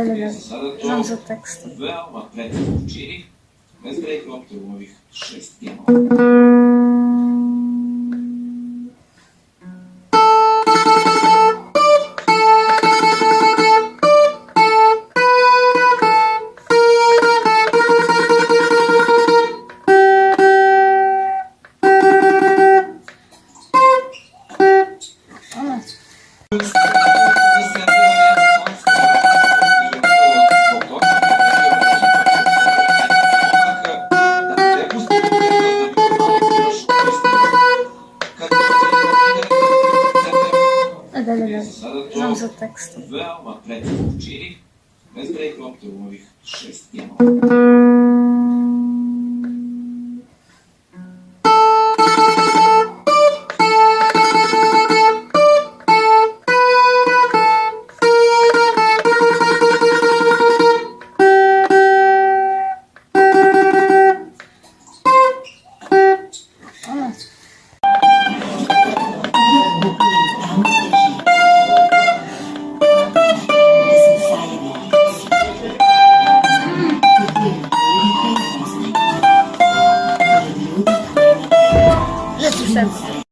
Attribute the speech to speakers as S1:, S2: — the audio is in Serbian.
S1: Da. Znam za tekst.
S2: Veoma precizno čini, bez breakovata u ovih 6 gemova.
S1: Da. Znam za tekst.
S2: Veoma precizno čini, bez breakovata u ovih 6 gemova.